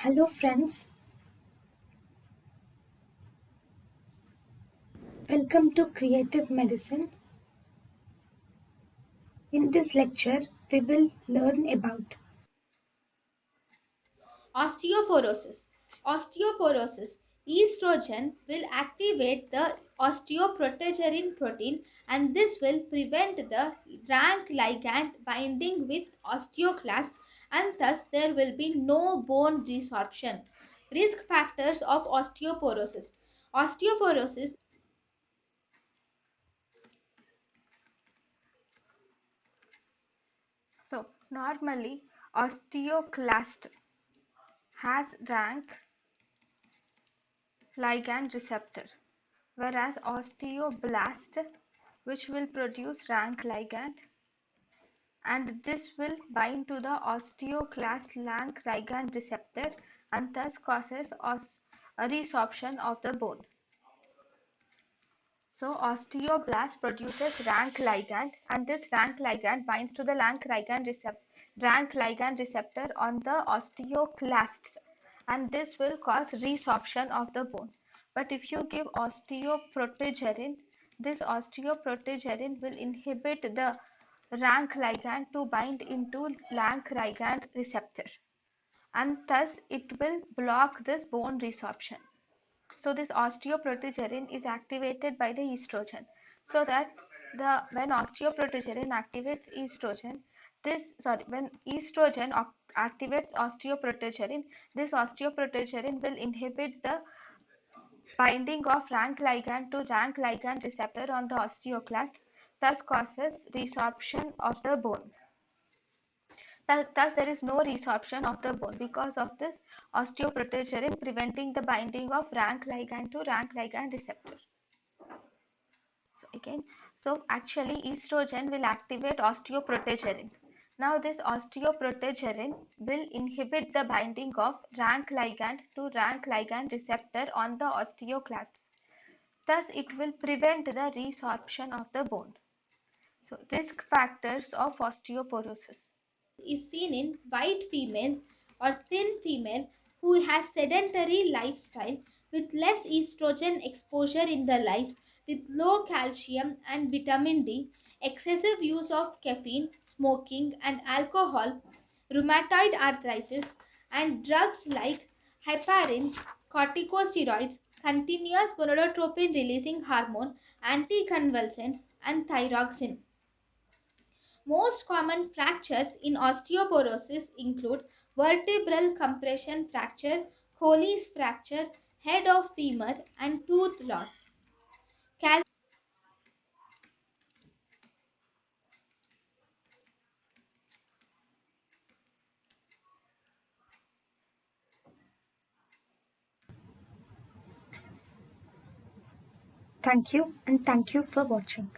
Hello, friends. Welcome to Creative Medicine. In this lecture, we will learn about Osteoporosis. Osteoporosis. Estrogen will activate the osteoprotegerin protein and this will prevent the rank ligand binding with osteoclast and thus there will be no bone resorption. Risk factors of osteoporosis. Osteoporosis. So normally osteoclast has rank ligand receptor, whereas osteoblast, which will produce rank ligand, and this will bind to the osteoclast rank ligand receptor and thus causes a resorption of the bone. So osteoblast produces rank ligand and this rank ligand binds to the rank ligand receptor on the osteoclasts and this will cause resorption of the bone. But if you give osteoprotegerin, this osteoprotegerin will inhibit the rank ligand to bind into rank ligand receptor and thus it will block this bone resorption. So this osteoprotegerin is activated by the estrogen. So that when osteoprotegerin activates estrogen, when estrogen activates osteoprotegerin, this osteoprotegerin will inhibit the binding of rank ligand to rank ligand receptor on the osteoclasts, thus causes resorption of the bone. Thus, there is no resorption of the bone because of this osteoprotegerin preventing the binding of rank ligand to rank ligand receptor. So actually estrogen will activate osteoprotegerin. Now this osteoprotegerin will inhibit the binding of rank ligand to rank ligand receptor on the osteoclasts. Thus it will prevent the resorption of the bone. So risk factors of osteoporosis. Is seen in white female or thin female who has sedentary lifestyle with less estrogen exposure in the life, with low calcium and vitamin D, excessive use of caffeine, smoking and alcohol, rheumatoid arthritis and drugs like heparin, corticosteroids, continuous gonadotropin releasing hormone, anticonvulsants and thyroxine. Most common fractures in osteoporosis include vertebral compression fracture, Colles fracture, head of femur, and tooth loss. Cal- thank you and thank you for watching.